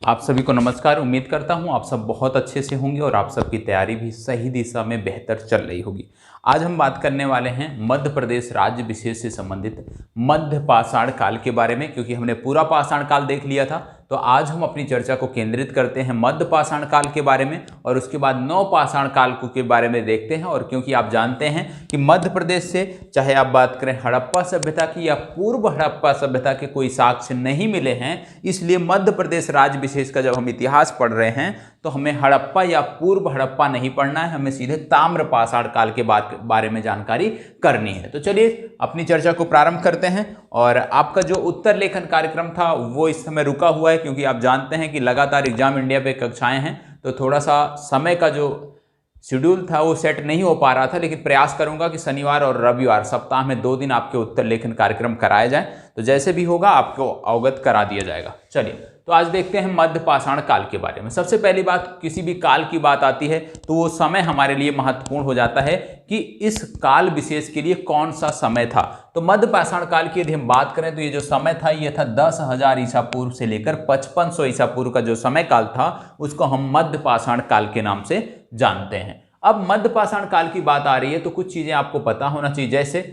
आप सभी को नमस्कार। उम्मीद करता हूं आप सब बहुत अच्छे से होंगे और आप सबकी तैयारी भी सही दिशा में बेहतर चल रही होगी। आज हम बात करने वाले हैं मध्य प्रदेश राज्य विशेष से संबंधित मध्य पाषाण काल के बारे में, क्योंकि हमने पूरा पाषाण काल देख लिया था। तो आज हम अपनी चर्चा को केंद्रित करते हैं मध्य पाषाण काल के बारे में और उसके बाद नव पाषाण काल के बारे में देखते हैं। और क्योंकि आप जानते हैं कि मध्य प्रदेश से चाहे आप बात करें हड़प्पा सभ्यता की या पूर्व हड़प्पा सभ्यता के कोई साक्ष्य नहीं मिले हैं, इसलिए मध्य प्रदेश राज्य विशेष का जब हम इतिहास पढ़ रहे हैं तो हमें हड़प्पा या पूर्व हड़प्पा नहीं पढ़ना है, हमें सीधे ताम्र पाषाण काल के बारे में जानकारी करनी है। तो चलिए अपनी चर्चा को प्रारंभ करते हैं। और आपका जो उत्तर लेखन कार्यक्रम था वो इस समय रुका हुआ है, क्योंकि आप जानते हैं कि लगातार एग्जाम इंडिया पे कक्षाएं हैं, तो थोड़ा सा समय का जो शेड्यूल था वो सेट नहीं हो पा रहा था। लेकिन प्रयास करूंगा कि शनिवार और रविवार सप्ताह में 2 दिन आपके उत्तर लेखन कार्यक्रम कराए जाएं, तो जैसे भी होगा आपको अवगत करा दिया जाएगा। चलिए तो आज देखते हैं मध्य पाषाण काल के बारे में। सबसे पहली बात, किसी भी काल की बात आती है तो वो समय हमारे लिए महत्वपूर्ण हो जाता है कि इस काल विशेष के लिए कौन सा समय था। तो मध्य पाषाण काल की यदि हम बात करें तो ये जो समय था ये था 10,000 ईसा पूर्व से लेकर 5500 ईसा पूर्व का जो समय काल था उसको हम मध्य पाषाण काल के नाम से जानते हैं। अब मध्य पाषाण काल की बात आ रही है तो कुछ चीजें आपको पता होना चाहिए। जैसे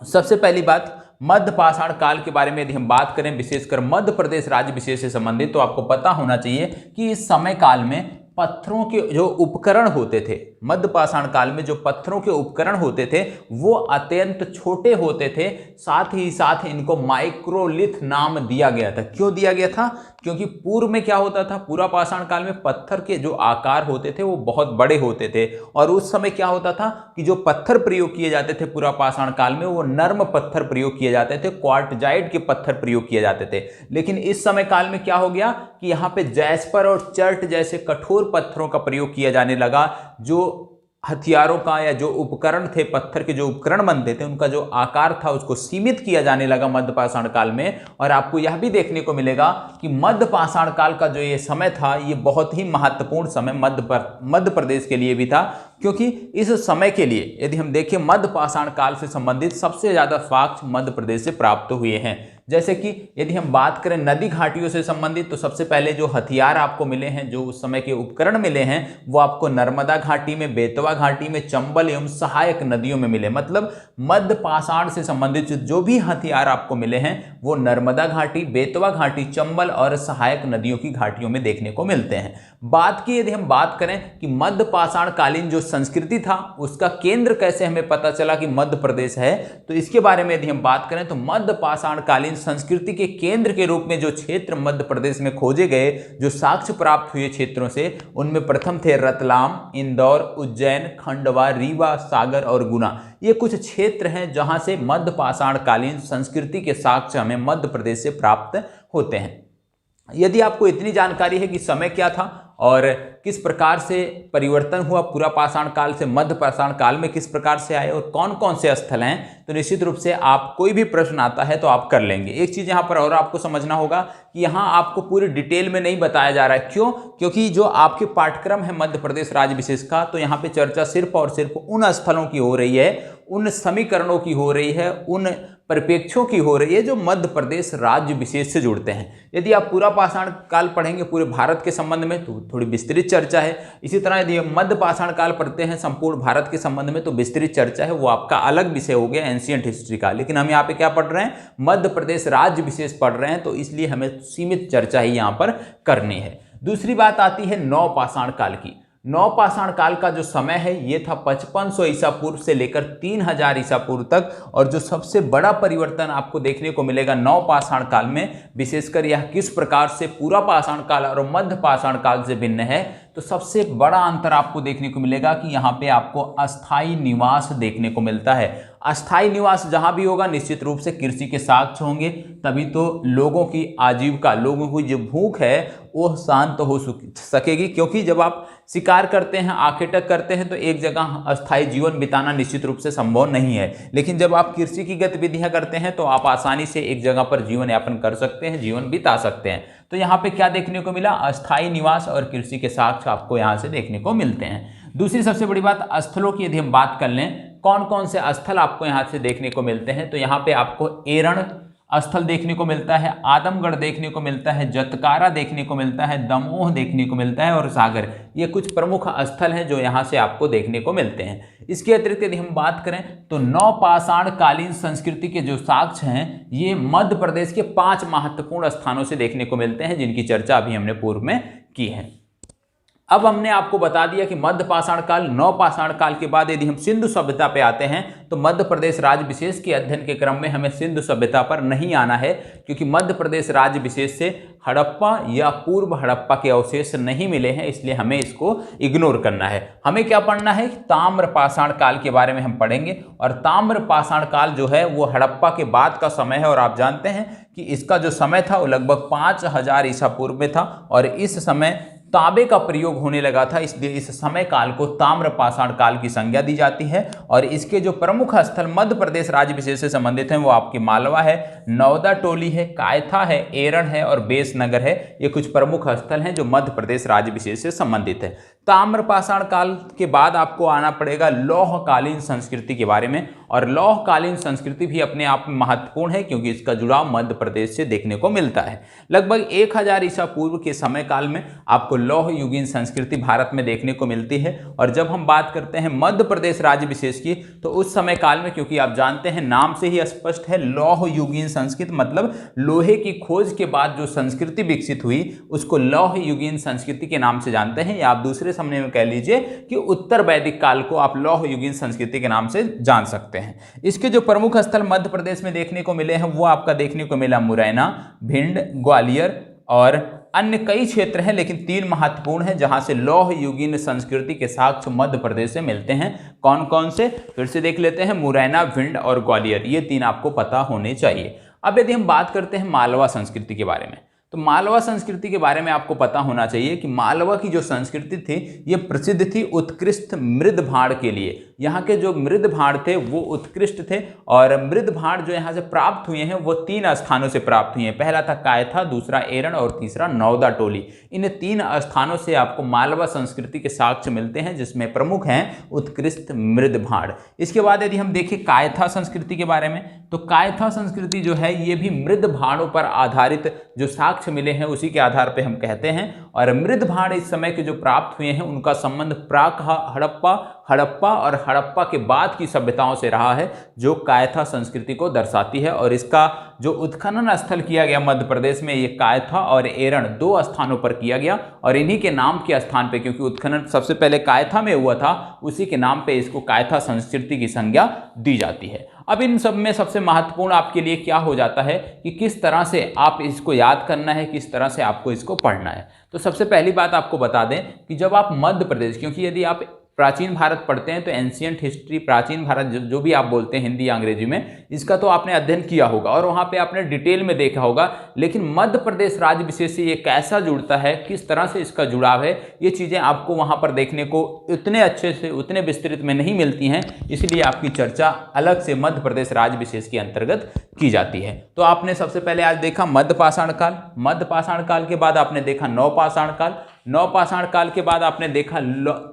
सबसे पहली बात, मध्य पाषाण काल के बारे में यदि हम बात करें विशेषकर मध्य प्रदेश राज्य विशेष से संबंधित, तो आपको पता होना चाहिए कि इस समय काल में पत्थरों के जो उपकरण होते थे, मध्य पाषाण काल में जो पत्थरों के उपकरण होते थे वो अत्यंत छोटे होते थे। साथ ही साथ इनको माइक्रोलिथ नाम दिया गया था। क्यों दिया गया था? क्योंकि पूर्व में क्या होता था, पूरा पाषाण काल में पत्थर के जो आकार होते थे वो बहुत बड़े होते थे। और उस समय क्या होता था कि जो पत्थर प्रयोग किए जाते थे पूरा पाषाण काल में वो नर्म पत्थर प्रयोग किए जाते थे, क्वार्टजाइट के पत्थर प्रयोग किए जाते थे। लेकिन इस समय काल में क्या हो गया कि यहाँ पे जैस्पर और चर्ट जैसे कठोर पत्थरों का प्रयोग किया जाने लगा। जो हथियारों का या जो उपकरण थे, पत्थर के जो उपकरण बनते थे उनका जो आकार था उसको सीमित किया जाने लगा मध्य पाषाण काल में। और आपको यह भी देखने को मिलेगा कि मध्य पाषाण काल का जो ये समय था ये बहुत ही महत्वपूर्ण समय मध्य प्रदेश के लिए भी था, क्योंकि इस समय के लिए यदि हम देखें मध्य पाषाण काल से संबंधित सबसे ज्यादा साक्ष्य मध्य प्रदेश से प्राप्त हुए हैं। जैसे कि यदि हम बात करें नदी घाटियों से संबंधित, तो सबसे पहले जो हथियार आपको मिले हैं, जो उस समय के उपकरण मिले हैं, वो आपको नर्मदा घाटी में, बेतवा घाटी में, चंबल एवं सहायक नदियों में मिले। मतलब मध्य पाषाण से संबंधित जो भी हथियार आपको मिले हैं वो नर्मदा घाटी, बेतवा घाटी, चंबल और सहायक नदियों की घाटियों में देखने को मिलते हैं। बात की यदि हम बात करें कि मध्य पाषाण कालीन जो संस्कृति था उसका केंद्र कैसे हमें पता चला कि मध्य प्रदेश है, तो इसके बारे में यदि हम बात करें तो मध्य पाषाण कालीन संस्कृति के केंद्र के रूप में जो क्षेत्र मध्य प्रदेश में खोजे गए, जो साक्ष्य प्राप्त हुए क्षेत्रों से, उनमें प्रथम थे रतलाम, इंदौर, उज्जैन, खंडवा, रीवा, सागर और गुना। ये कुछ क्षेत्र हैं जहां से मध्य पाषाण कालीन संस्कृति के साक्ष्य हमें मध्य प्रदेश से प्राप्त होते हैं। यदि आपको इतनी जानकारी है कि समय क्या था और किस प्रकार से परिवर्तन हुआ पूरा पाषाण काल से मध्य पाषाण काल में, किस प्रकार से आए और कौन कौन से स्थल हैं, तो निश्चित रूप से आप कोई भी प्रश्न आता है तो आप कर लेंगे। एक चीज यहाँ पर और आपको समझना होगा कि यहाँ आपको पूरी डिटेल में नहीं बताया जा रहा है। क्यों? क्योंकि जो आपके पाठ्यक्रम है मध्य प्रदेश राज्य विशेष का, तो यहाँ पे चर्चा सिर्फ और सिर्फ उन स्थलों की हो रही है, उन समीकरणों की हो रही है, उन परिप्रेक्ष्यों की हो रही है जो मध्य प्रदेश राज्य विशेष से जुड़ते हैं। यदि आप पूरा पाषाण काल पढ़ेंगे पूरे भारत के संबंध में तो थोड़ी विस्तृत चर्चा है। इसी तरह यदि मध्य पाषाण काल पढ़ते हैं संपूर्ण भारत के संबंध में तो विस्तृत चर्चा है, वो आपका अलग विषय हो गया एंशिएंट हिस्ट्री का। लेकिन हम यहाँ पे क्या पढ़ रहे हैं, मध्य प्रदेश राज्य विशेष पढ़ रहे हैं, तो इसलिए हमें सीमित चर्चा ही यहाँ पर करनी है। दूसरी बात आती है नव पाषाण काल की। नव पाषाण काल का जो समय है ये था 5500 ईसा पूर्व से लेकर 3000 ईसा पूर्व तक। और जो सबसे बड़ा परिवर्तन आपको देखने को मिलेगा नव पाषाण काल में, विशेषकर यह किस प्रकार से पूरा पाषाण काल और मध्य पाषाण काल से भिन्न है, तो सबसे बड़ा अंतर आपको देखने को मिलेगा कि यहाँ पे आपको अस्थाई निवास देखने को मिलता है। अस्थाई निवास जहां भी होगा निश्चित रूप से कृषि के साक्ष्य होंगे, तभी तो लोगों की आजीविका, लोगों की जो भूख है वो शांत हो सकेगी। क्योंकि जब आप शिकार करते हैं, आखेटक करते हैं, तो एक जगह अस्थायी जीवन बिताना निश्चित रूप से संभव नहीं है। लेकिन जब आप कृषि की गतिविधियां करते हैं तो आप आसानी से एक जगह पर जीवन यापन कर सकते हैं, जीवन बिता सकते हैं। तो यहाँ पे क्या देखने को मिला, अस्थायी निवास और कृषि के साक्ष्य आपको यहाँ से देखने को मिलते हैं। दूसरी सबसे बड़ी बात, स्थलों की यदि हम बात कर लें, कौन कौन से स्थल आपको यहाँ से देखने को मिलते हैं, तो यहाँ पे आपको एरण स्थल देखने को मिलता है, आदमगढ़ देखने को मिलता है, जतकारा देखने को मिलता है, दमोह देखने को मिलता है और सागर। ये कुछ प्रमुख स्थल हैं जो यहाँ से आपको देखने को मिलते हैं। इसके अतिरिक्त यदि हम बात करें तो नवपाषाण कालीन संस्कृति के जो साक्ष्य हैं ये मध्य प्रदेश के 5 महत्वपूर्ण स्थानों से देखने को मिलते हैं, जिनकी चर्चा अभी हमने पूर्व में की है। अब हमने आपको बता दिया कि मध्य पाषाण काल, नवपाषाण काल के बाद यदि हम सिंधु सभ्यता पे आते हैं तो मध्य प्रदेश राज्य विशेष के अध्ययन के क्रम में हमें सिंधु सभ्यता पर नहीं आना है, क्योंकि मध्य प्रदेश राज्य विशेष से हड़प्पा या पूर्व हड़प्पा के अवशेष नहीं मिले हैं, इसलिए हमें इसको इग्नोर करना है। हमें क्या पढ़ना है? ताम्र पाषाण काल के बारे में हम पढ़ेंगे, और ताम्र पाषाण काल जो है वो हड़प्पा के बाद का समय है, और आप जानते हैं कि इसका जो समय था वो लगभग 5000 ईसा पूर्व में था, और इस समय तांबे का प्रयोग होने लगा था, इसलिए इस समय काल को ताम्र पाषाण काल की संज्ञा दी जाती है। और इसके जो प्रमुख स्थल मध्य प्रदेश राज्य विशेष से संबंधित हैं वो आपके मालवा है, नौदा टोली है, कायथा है, एरण है और बेसनगर है। ये कुछ प्रमुख स्थल हैं जो मध्य प्रदेश राज्य विशेष से संबंधित है। ताम्र पाषाण काल के बाद आपको आना पड़ेगा लौहकालीन संस्कृति के बारे में, और लौहकालीन संस्कृति भी अपने आप में महत्वपूर्ण है क्योंकि इसका जुड़ाव मध्य प्रदेश से देखने को मिलता है। लगभग 1000 ईसा पूर्व के समय काल में आपको लौह युगीन संस्कृति भारत में देखने को मिलती है। और जब हम बात करते हैं मध्य प्रदेश राज्य विशेष की, तो उस समय काल में, क्योंकि आप जानते हैं नाम से ही स्पष्ट है लौह युगीन संस्कृति, मतलब लोहे की खोज के बाद जो संस्कृति विकसित हुई उसको लौह युगीन संस्कृति के नाम से जानते हैं, या आप दूसरे समय में कह लीजिए कि उत्तर वैदिक काल को आप लौह युगीन संस्कृति के नाम से जान सकते हैं। इसके जो प्रमुख स्थल मध्य प्रदेश में देखने को मिले हैं वो आपका देखने को मिला मुरैना, भिंड, ग्वालियर और अन्य कई क्षेत्र हैं, लेकिन 3 महत्वपूर्ण हैं जहां से लौह युगीन संस्कृति के साक्ष्य मध्य प्रदेश से मिलते हैं। कौन कौन से? फिर से देख लेते हैं, मुरैना, भिंड और ग्वालियर, ये 3 आपको पता होने चाहिए। अब यदि हम बात करते हैं मालवा संस्कृति के बारे में, तो मालवा संस्कृति के बारे में आपको पता होना चाहिए कि मालवा की जो संस्कृति थी ये प्रसिद्ध थी उत्कृष्ट मृद भाड़ के लिए। यहाँ के जो मृद भाड़ थे वो उत्कृष्ट थे, और मृद भाड़ जो यहाँ से प्राप्त हुए हैं वो 3 स्थानों से प्राप्त हुए हैं। पहला था कायथा, दूसरा एरण और तीसरा नौदा टोली। इन 3 स्थानों से आपको मालवा संस्कृति के साक्ष्य मिलते हैं, जिसमें प्रमुख हैं उत्कृष्ट मृद भाड़। इसके बाद यदि हम देखें कायथा संस्कृति के बारे में, तो कायथा संस्कृति जो है ये भी मृद भाड़ों पर आधारित जो साक्ष्य मिले हैं उसी के आधार पर हम कहते हैं। और मृद भाड़ इस समय के जो प्राप्त हुए हैं उनका संबंध प्राक हड़प्पा और हड़प्पा के बाद की सभ्यताओं से रहा है, जो कायथा संस्कृति को दर्शाती है। और इसका जो उत्खनन स्थल किया गया मध्य प्रदेश में, ये कायथा और एरण 2 स्थानों पर किया गया, और इन्हीं के नाम के स्थान पे, क्योंकि उत्खनन सबसे पहले कायथा में हुआ था, उसी के नाम पे इसको कायथा संस्कृति की संज्ञा दी जाती है। अब इन सब में सबसे महत्वपूर्ण आपके लिए क्या हो जाता है कि किस तरह से आप इसको याद करना है, किस तरह से आपको इसको पढ़ना है। तो सबसे पहली बात आपको बता दें कि जब आप मध्य प्रदेश, क्योंकि यदि आप प्राचीन भारत पढ़ते हैं तो एंशियंट हिस्ट्री, प्राचीन भारत जो भी आप बोलते हैं हिंदी या अंग्रेजी में, इसका तो आपने अध्ययन किया होगा और वहाँ पे आपने डिटेल में देखा होगा। लेकिन मध्य प्रदेश राज्य विशेष से ये कैसा जुड़ता है, किस तरह से इसका जुड़ाव है, ये चीज़ें आपको वहाँ पर देखने को उतने अच्छे से, उतने विस्तृत में नहीं मिलती हैं, इसलिए आपकी चर्चा अलग से मध्य प्रदेश राज्य विशेष के अंतर्गत की जाती है। तो आपने सबसे पहले आज देखा मध्य पाषाण काल, मध्य पाषाण काल के बाद आपने देखा नवपाषाण काल, नवपाषाण काल के बाद आपने देखा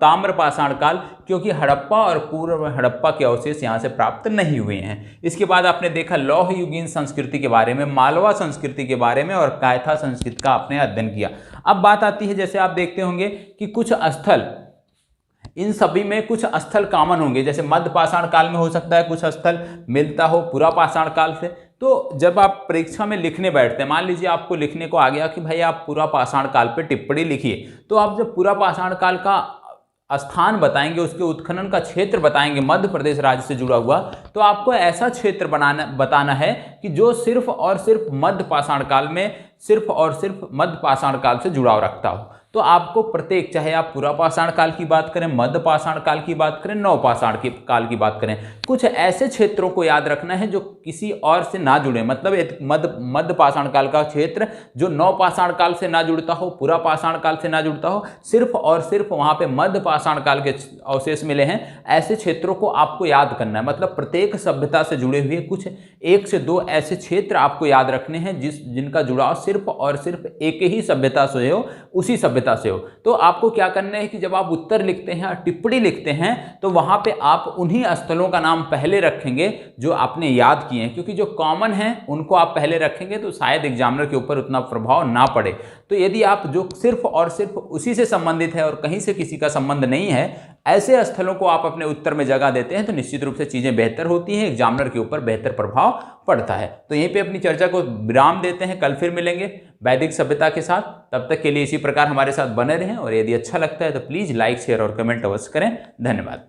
ताम्र पाषाण काल, क्योंकि हड़प्पा और पूर्व हड़प्पा के अवशेष यहाँ से प्राप्त नहीं हुए हैं। इसके बाद आपने देखा लौह युगीन संस्कृति के बारे में, मालवा संस्कृति के बारे में और कायथा संस्कृति का आपने अध्ययन किया। अब बात आती है, जैसे आप देखते होंगे कि कुछ स्थल, इन सभी में कुछ स्थल कॉमन होंगे, जैसे मध्य पाषाण काल में हो सकता है कुछ स्थल मिलता हो पुरा पाषाण काल से। तो जब आप परीक्षा में लिखने बैठते हैं, मान लीजिए आपको लिखने को आ गया कि भाई आप पूरा पाषाण काल पे टिप्पणी लिखिए, तो आप जब पूरा पाषाण काल का स्थान बताएंगे, उसके उत्खनन का क्षेत्र बताएंगे मध्य प्रदेश राज्य से जुड़ा हुआ, तो आपको ऐसा क्षेत्र बताना है कि जो सिर्फ और सिर्फ मध्य पाषाण काल में, सिर्फ और सिर्फ मध्य पाषाण काल से जुड़ाव रखता हो। तो आपको प्रत्येक, चाहे आप पूरा पाषाण काल की बात करें, मध्य पाषाण काल की बात करें, नवपाषाण काल की बात करें, कुछ ऐसे क्षेत्रों को याद रखना है जो किसी और से ना जुड़े। मतलब एक मध्य पाषाण काल का क्षेत्र जो नवपाषाण काल से ना जुड़ता हो, पूरा पाषाण काल से ना जुड़ता हो, सिर्फ और सिर्फ वहां पे मध्य पाषाण काल के अवशेष मिले हैं, ऐसे क्षेत्रों को आपको याद करना है। मतलब प्रत्येक सभ्यता से जुड़े हुए कुछ 1 से 2 ऐसे क्षेत्र आपको याद रखने हैं जिनका जुड़ाव सिर्फ और सिर्फ एक ही सभ्यता से हो, उसी सभ्यता सभ्यता से हो। तो आपको क्या करना है कि जब आप उत्तर लिखते हैं और टिप्पणी लिखते हैं तो वहां पे आप उन्हीं स्थलों का नाम पहले रखेंगे जो आपने याद किए हैं, क्योंकि जो कॉमन है उनको आप पहले रखेंगे तो शायद एग्जामिनर के ऊपर उतना प्रभाव ना पड़े। तो यदि आप जो सिर्फ और सिर्फ उसी से संबंधित है और कहीं से किसी का संबंध नहीं है, ऐसे स्थलों को आप अपने उत्तर में जगह देते हैं तो निश्चित रूप से चीजें बेहतर होती हैं, एग्जामिनर के ऊपर बेहतर प्रभाव पड़ता है। तो यहीं पे अपनी चर्चा को विराम देते हैं, कल फिर मिलेंगे वैदिक सभ्यता के साथ। तब तक के लिए इसी प्रकार हमारे साथ बने रहें और यदि अच्छा लगता है तो प्लीज लाइक शेयर और कमेंट अवश्य करें। धन्यवाद।